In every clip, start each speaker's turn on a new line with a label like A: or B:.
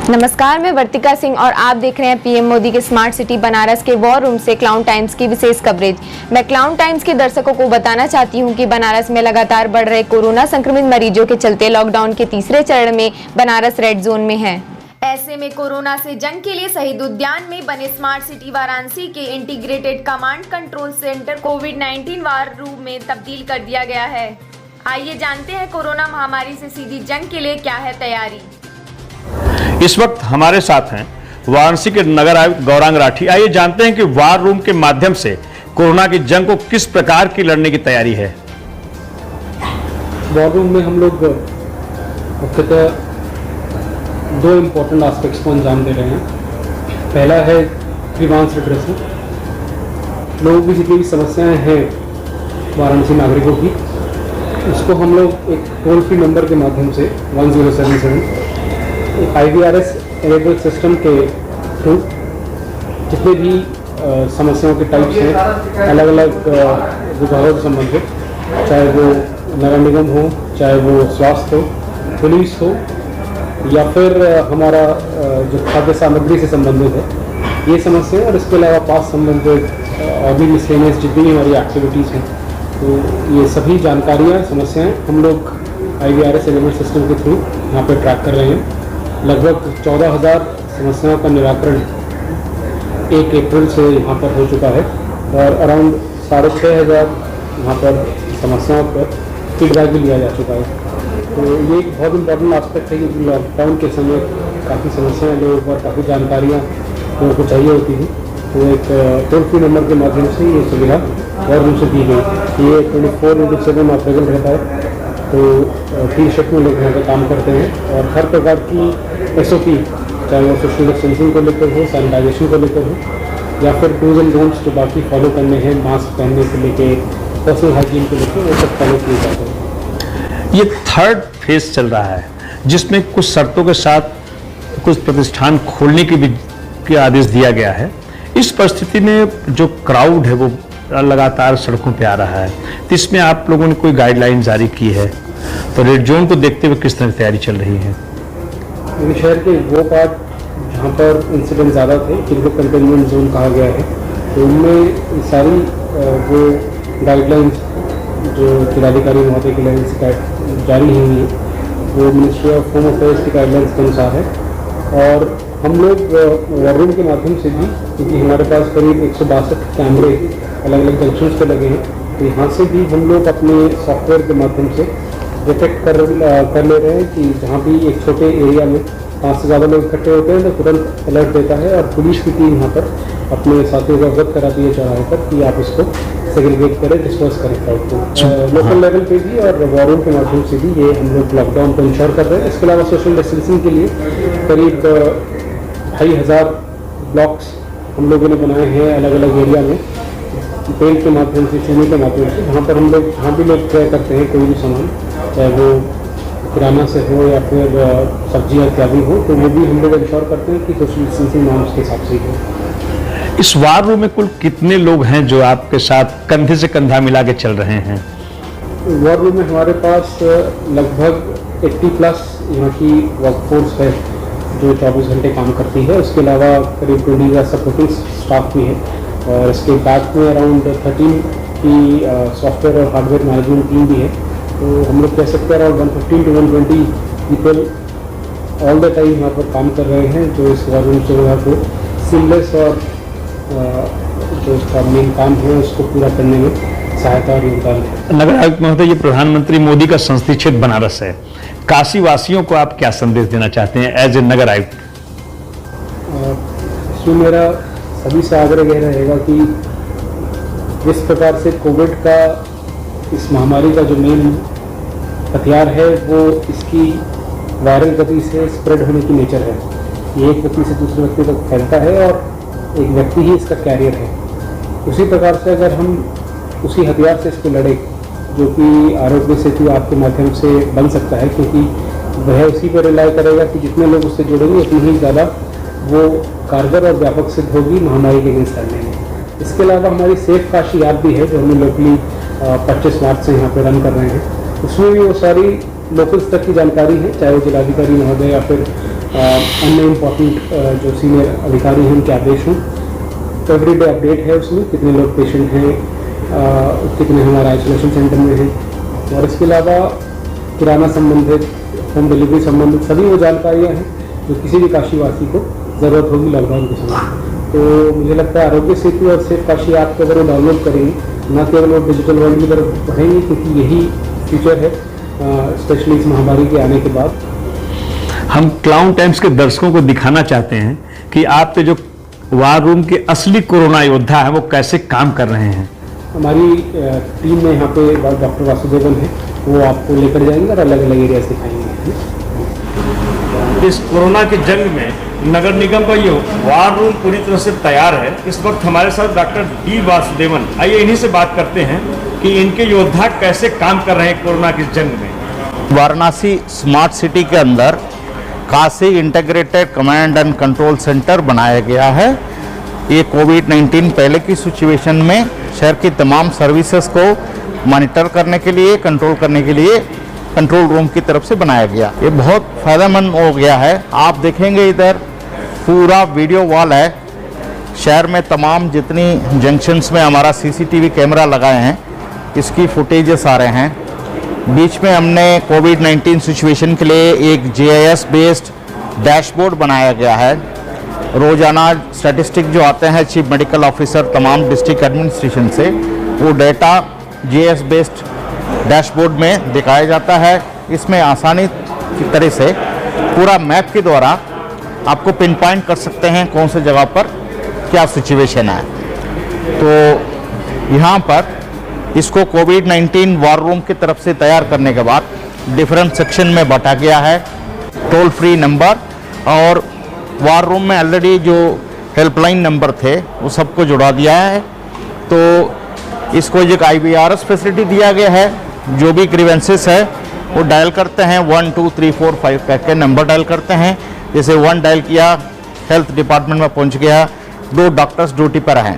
A: नमस्कार, मैं वर्तिका सिंह और आप देख रहे हैं पीएम मोदी के स्मार्ट सिटी बनारस के वॉर रूम से क्लाउन टाइम्स की विशेष कवरेज। मैं क्लाउन टाइम्स के दर्शकों को बताना चाहती हूं कि बनारस में लगातार बढ़ रहे कोरोना संक्रमित मरीजों के चलते लॉकडाउन के तीसरे चरण में बनारस रेड जोन में है। ऐसे में कोरोना से जंग के लिए शहीद उद्यान में बने स्मार्ट सिटी वाराणसी के इंटीग्रेटेड कमांड कंट्रोल सेंटर कोविड-19 वार रूम में तब्दील कर दिया गया है। आइए जानते हैं कोरोना महामारी से सीधी जंग के लिए क्या है तैयारी।
B: इस वक्त हमारे साथ हैं वाराणसी के नगर आयुक्त गौरांग राठी। आइए जानते हैं कि वार रूम के माध्यम से कोरोना की जंग को किस प्रकार की लड़ने की तैयारी है।
C: वार रूम में हम लोग मुख्यतः दो इम्पोर्टेंट एस्पेक्ट्स को अंजाम दे रहे हैं। पहला है ग्रीवांस रिड्रेसल, लोगों की जितनी भी समस्याएं हैं वाराणसी नागरिकों की, उसको हम लोग एक टोल फ्री नंबर के माध्यम से 1077 IVRS एनेबल सिस्टम के थ्रू जितने भी समस्याओं के टाइप्स हैं अलग अलग विभागों से संबंधित, चाहे वो नगर निगम हो, चाहे वो स्वास्थ्य हो, पुलिस हो, या फिर हमारा जो खाद्य सामग्री से संबंधित है ये समस्या, और इसके अलावा पास संबंधित और भी मिसलेनियस जितनी हमारी एक्टिविटीज़ हैं, तो ये सभी जानकारियाँ समस्याएं हम लोग IVRS एनेबल सिस्टम के थ्रू यहाँ पर ट्रैक कर रहे हैं। लगभग 14,000 समस्याओं का निराकरण 1 अप्रैल से यहाँ पर हो चुका है और अराउंड 6,500 यहाँ पर समस्याओं पर फीडबैक भी लिया जा चुका है। तो ये एक बहुत इंपॉर्टेंट एस्पेक्ट है कि लॉकडाउन के समय काफ़ी समस्याएं लोगों पर, काफ़ी जानकारियाँ लोगों को चाहिए होती थी, तो एक टोल फ्री नंबर के माध्यम से ये सुविधा और उनसे दी गई। ये 24/7 ऑपरेबल रहता है, तो 3 शिफ्ट में लोग यहाँ पर काम करते हैं और हर प्रकार की SOP, चाहे वो सोशल डिस्टेंसिंग को लेकर हो, सैनिटाइजेशन को लेकर हो, या फिर डूज एंड डोंट्स जो बाकी फॉलो करने हैं, मास्क पहनने से लेके पर्सनल हाइजीन को लेकर, वो सब फॉलो किए जाते हैं।
B: ये थर्ड फेज चल रहा है जिसमें कुछ शर्तों के साथ कुछ प्रतिष्ठान खोलने की भी आदेश दिया गया है। इस परिस्थिति में जो क्राउड है वो लगातार सड़कों पे आ रहा है, तो इसमें आप लोगों ने कोई गाइडलाइन जारी की है? तो रेड जोन को देखते हुए किस तरह की तैयारी चल रही है?
C: शहर के वो पार्ट जहाँ पर इंसिडेंट ज़्यादा थे, जिनको कंटेनमेंट जोन कहा गया है, तो उनमें सारी वो गाइडलाइंस जो जिलाधिकारी महोदय की लाइन से जारी हुई है वो मिनिस्ट्री ऑफ होम अफेयर्स की गाइडलाइंस के अनुसार है। और हम लोग वार रूम के माध्यम से भी, क्योंकि हमारे पास करीब 162 कैमरे अलग अलग जंक्शंस पे लगे हैं, तो यहाँ से भी हम लोग अपने सॉफ्टवेयर के माध्यम से डिटेक्ट कर ले रहे हैं कि जहाँ भी एक छोटे एरिया में 5 से ज़्यादा लोग इकट्ठे होते हैं तो तुरंत अलर्ट देता है और पुलिस की टीम यहाँ पर अपने साथियों को अवगत कराती है चौराहे पर कि आप इसको सेग्रीगेट करें, डिस्पर्स करें क्राउड को। लोकल लेवल पे भी और वार रूम के माध्यम से भी ये हम लोग लॉकडाउन को इंश्योर कर रहे हैं। इसके अलावा सोशल डिस्टेंसिंग के लिए करीब 2,500 ब्लॉक्स हम लोगों ने बनाए हैं अलग अलग एरिया में, पेंट के माध्यम से, चूने के माध्यम से, जहाँ पर हम लोग जहाँ भी लोग क्रय करते हैं कोई भी सामान, चाहे वो किराना से हो या फिर सब्जियाँ इत्यादि हो, तो वो भी हम लोग इंश्योर करते हैं कि सोशल डिस्टेंसिंग नॉर्म्स के हिसाब से ही हो।
B: इस वार रूम में कुल कितने लोग हैं जो आपके साथ कंधे से कंधा मिला के चल रहे हैं?
C: वार रूम में हमारे पास लगभग 80+ यहाँ की वर्कफोर्स है जो 24 घंटे काम करती है। उसके अलावा करीब 20 का सपोर्टिंग स्टाफ भी है और इसके बैक में अराउंड 13 की सॉफ्टवेयर और हार्डवेयर मैनेजमेंट टीम भी है। तो हम लोग कह सकते हैं around 115 to 120 people all the time यहाँ पर काम कर रहे हैं, जो इस वार रूम से वहाँ को सीमलेस और जो इसका मेन काम है उसको पूरा करने में सहायता और योगदान है।
B: नगर आयुक्त महोदय, ये प्रधानमंत्री मोदी का संसदीय क्षेत्र बनारस है, काशी वासियों को आप क्या संदेश देना चाहते हैं एज ए नगर आयुक्त?
C: इसमें मेरा सभी से आग्रह यह रहेगा कि जिस प्रकार से कोविड का, इस महामारी का जो मेन हथियार है वो इसकी वायरल गति से स्प्रेड होने की नेचर है। ये एक व्यक्ति से दूसरे व्यक्ति तक फैलता है और एक व्यक्ति ही इसका कैरियर है। उसी प्रकार से अगर हम उसी हथियार से इसको लड़े, जो कि आरोग्य सेतु आपके माध्यम से बन सकता है, क्योंकि वह उसी पर रिलाय करेगा कि जितने लोग उससे जुड़ेंगे उतनी ही ज़्यादा वो कारगर और व्यापक सिद्ध होगी महामारी के अगेंस्ट लड़ने में। इसके अलावा हमारी सेफ काशी ऐप भी है जो हमें लोकली 25 मार्च से यहाँ पर रन कर रहे हैं। उसमें भी वो सारी लोकल स्तर की जानकारी है, चाहे वो जिलाधिकारी महोदय या फिर अन्य इम्पोर्टेंट जो सीनियर अधिकारी हैं उनके आदेश हों। तो एवरीडे अपडेट है उसमें, कितने लोग पेशेंट हैं, कितने हमारा आइसोलेशन सेंटर में हैं, और इसके अलावा किराना संबंधित, होम डिलीवरी संबंधित सभी वो जानकारियाँ हैं जो किसी भी काशीवासी को ज़रूरत होगी लॉकडाउन के समय। तो मुझे लगता है आरोग्य सेतु और सेफ काशी ऐप को अगर वो डाउनलोड करेंगे, न केवल वो डिजिटल वर्ल्ड की तरफ बढ़ेंगे, क्योंकि यही फ्यूचर है, स्पेशली इस महामारी के आने के बाद।
B: हम क्लाउन टाइम्स के दर्शकों को दिखाना चाहते हैं कि आपके जो वार रूम के असली कोरोना योद्धा है वो कैसे काम कर रहे हैं।
C: हमारी टीम में यहाँ पे डॉक्टर वासुदेवन है, वो आपको लेकर जाएंगे और अलग अलग एरिया दिखाएंगे।
B: इस कोरोना की जंग में नगर निगम का ये वार रूम पूरी तरह से तैयार है। इस वक्त हमारे साथ डॉक्टर डी वासुदेवन, आइए इन्हीं से बात करते हैं कि इनके योद्धा कैसे काम कर रहे हैं कोरोना की जंग में।
D: वाराणसी स्मार्ट सिटी के अंदर Kashi integrated command and control centre बनाया गया है। ये कोविड-19 पहले की सिचुएशन में शहर की तमाम सर्विसेज को मॉनिटर करने के लिए, कंट्रोल करने के लिए कंट्रोल रूम की तरफ से बनाया गया। ये बहुत फ़ायदेमंद हो गया है। आप देखेंगे इधर पूरा वीडियो वॉल है। शहर में तमाम जितनी जंक्शंस में हमारा सीसीटीवी कैमरा लगाए हैं, इसकी फुटेजेस आ रहे हैं। बीच में हमने कोविड-19 सिचुएशन के लिए एक GIS बेस्ड डैशबोर्ड बनाया गया है। रोज़ाना स्टैटिस्टिक जो आते हैं चीफ मेडिकल ऑफिसर तमाम डिस्ट्रिक्ट एडमिनिस्ट्रेशन से, वो डेटा GIS बेस्ड डैशबोर्ड में दिखाया जाता है। इसमें आसानी की तरह से पूरा मैप के द्वारा आपको पिन पॉइंट कर सकते हैं कौन से जगह पर क्या सिचुएशन है। तो यहाँ पर इसको कोविड-19 वार रूम की तरफ से तैयार करने के बाद डिफरेंट सेक्शन में बांटा गया है। टोल फ्री नंबर और वार रूम में ऑलरेडी जो हेल्पलाइन नंबर थे वो सबको जुड़ा दिया है। तो इसको एक IVRS फैसिलिटी दिया गया है। जो भी ग्रीवेंसेस है वो डायल करते हैं, 1 2 3 4 5 करके नंबर डायल करते हैं। जैसे 1 डायल किया, हेल्थ डिपार्टमेंट में पहुंच गया, 2 डॉक्टर्स ड्यूटी पर हैं।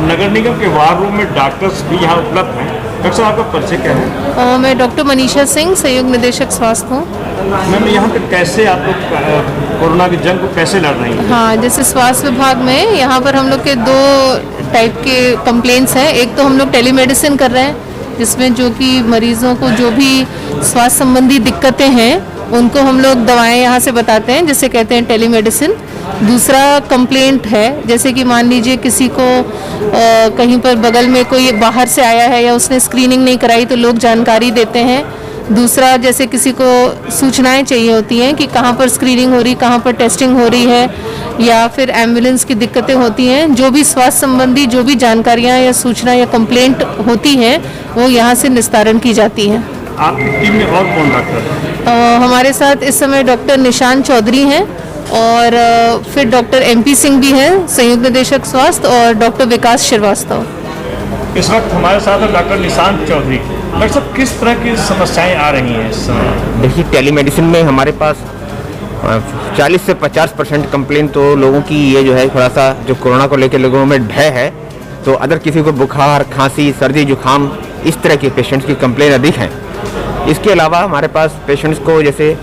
B: नगर निगम के वार रूम में डॉक्टर्स भी यहाँ उपलब्ध हैं। डॉक्टर साहब, आपका परिचय क्या है?
E: मैं डॉक्टर मनीषा सिंह, संयुक्त निदेशक स्वास्थ्य हूँ।
B: मैम, यहाँ पे कैसे आप लोग कोरोना की जंग को कैसे लड़ रही हैं?
E: हाँ, जैसे स्वास्थ्य विभाग में यहाँ पर हम लोग के 2 टाइप के कंप्लेंट्स हैं। एक तो हम लोग टेलीमेडिसिन कर रहे हैं, जिसमें जो कि मरीजों को जो भी स्वास्थ्य संबंधी दिक्कतें हैं उनको हम लोग दवाएं यहाँ से बताते हैं, जिसे कहते हैं टेलीमेडिसिन। दूसरा कंप्लेंट है, जैसे कि मान लीजिए किसी को कहीं पर बगल में कोई बाहर से आया है या उसने स्क्रीनिंग नहीं कराई, तो लोग जानकारी देते हैं। दूसरा, जैसे किसी को सूचनाएं चाहिए होती हैं कि कहाँ पर स्क्रीनिंग हो रही, कहाँ पर टेस्टिंग हो रही है, या फिर एम्बुलेंस की दिक्कतें होती हैं, जो भी स्वास्थ्य संबंधी जो भी जानकारियाँ या सूचना या कंप्लेंट होती हैं वो यहाँ से निस्तारण की जाती हैं।
B: आपकी टीम में और कौन डॉक्टर है?
E: हमारे साथ इस समय डॉक्टर निशान चौधरी हैं, और फिर डॉक्टर MP सिंह भी हैं, संयुक्त निदेशक स्वास्थ्य, और डॉक्टर विकास श्रीवास्तव।
B: इस वक्त हमारे साथ है डॉक्टर निशांत चौधरी। डॉक्टर साहब, किस तरह की समस्याएं आ रही हैं इस समय?
F: देखिए, टेलीमेडिसिन में हमारे पास 40 से 50% कंप्लेंट तो लोगों की ये जो है थोड़ा सा जो कोरोना को लेकर लोगों में भय है, तो अगर किसी को बुखार, खांसी, सर्दी, जुकाम, इस तरह के पेशेंट्स की कंप्लेंट अधिक हैं। इसके अलावा हमारे पास पेशेंट्स को जैसे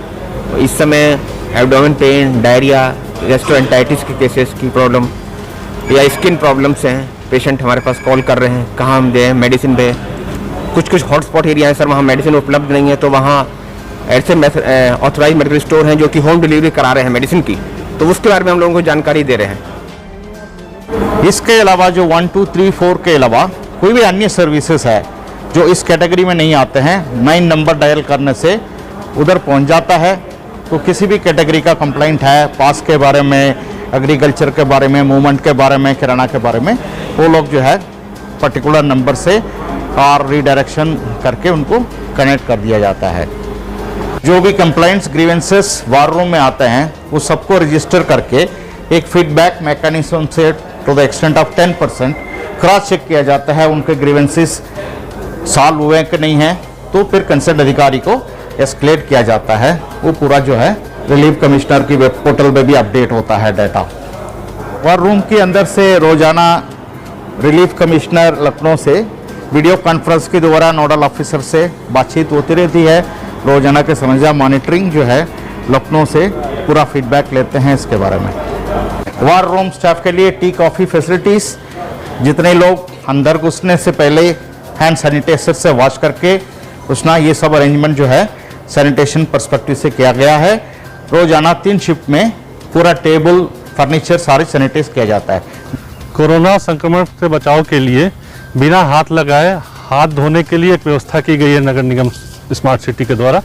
F: इस समय एब्डोमेन पेन, डायरिया, गैस्ट्रोएंटाइटिस के केसेस की प्रॉब्लम या स्किन प्रॉब्लम्स हैं, पेशेंट हमारे पास कॉल कर रहे हैं, कहाँ हम दें मेडिसिन पे। कुछ हॉटस्पॉट एरिया है सर, वहाँ मेडिसिन उपलब्ध नहीं है, तो वहाँ ऐसे ऑथराइज मेडिकल स्टोर हैं जो कि होम डिलीवरी करा रहे हैं मेडिसिन की, तो उसके बारे में हम लोगों को जानकारी दे रहे हैं।
D: इसके अलावा जो 1 2 3 4 के अलावा कोई भी अन्य सर्विसेज है जो इस कैटेगरी में नहीं आते हैं, 9 नंबर डायल करने से उधर पहुंच जाता है। तो किसी भी कैटेगरी का कंप्लेंट है, पास के बारे में, एग्रीकल्चर के बारे में, मूवमेंट के बारे में, किराना के बारे में, वो लोग जो है पर्टिकुलर नंबर से और रीडायरेक्शन करके उनको कनेक्ट कर दिया जाता है। जो भी कंप्लेंट्स, ग्रीवेंसेस वार रूम में आते हैं वो सबको रजिस्टर करके एक फीडबैक मैकेनिज्म से to the extent of 10% cross check किया जाता है, उनके ग्रीवेंसेस सॉल्व हुए कि नहीं है, तो फिर कंसर्न अधिकारी को एस्केलेट किया जाता है। वो पूरा जो है रिलीफ कमिश्नर की वेब पोर्टल पे भी अपडेट होता है डाटा। वार रूम के अंदर से रोजाना रिलीफ कमिश्नर लखनऊ से वीडियो कॉन्फ्रेंस के द्वारा नोडल ऑफिसर से बातचीत होती रहती है। रोजाना के समस्या मॉनिटरिंग जो है लखनऊ से पूरा फीडबैक लेते हैं इसके बारे में। वार रूम स्टाफ के लिए टी कॉफ़ी फैसिलिटीज़, जितने लोग अंदर घुसने से पहले हैंड सैनिटाइजर से वॉश करके घुसना, ये सब अरेंजमेंट जो है सैनिटेशन पर्सपेक्टिव से किया गया है। रोजाना 3 शिफ्ट में पूरा टेबल फर्नीचर सारे सैनिटाइज किया जाता है।
G: कोरोना संक्रमण से बचाव के लिए बिना हाथ लगाए हाथ धोने के लिए एक व्यवस्था की गई है नगर निगम स्मार्ट सिटी के द्वारा,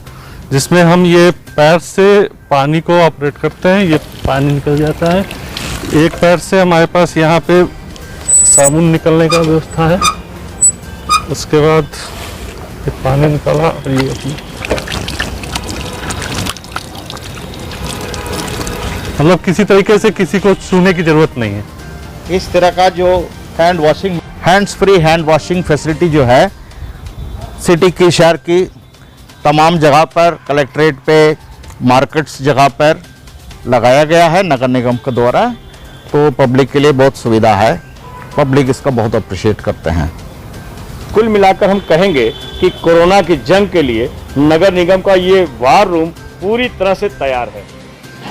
G: जिसमें हम ये पैर से पानी को ऑपरेट करते हैं। ये पानी निकल जाता है, एक पैर से हमारे पास यहाँ पे साबुन निकलने का व्यवस्था है। उसके बाद ये पानी निकला और ये मतलब किसी तरीके से किसी को छूने की जरूरत नहीं है।
D: इस तरह का जो hand washing, hands free hand washing facility जो है सिटी की, शहर की तमाम जगह पर, कलेक्ट्रेट पे, मार्केट्स जगह पर लगाया गया है नगर निगम के द्वारा। तो पब्लिक के लिए बहुत सुविधा है, पब्लिक इसका बहुत अप्रिशिएट करते हैं।
H: कुल मिलाकर हम कहेंगे कि कोरोना की जंग के लिए नगर निगम का ये वार रूम पूरी तरह से तैयार है।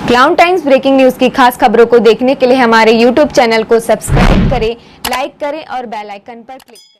A: क्लाउन टाइम्स ब्रेकिंग न्यूज की खास खबरों को देखने के लिए हमारे YouTube चैनल को सब्सक्राइब करें, लाइक करें और बेल आइकन पर क्लिक करें।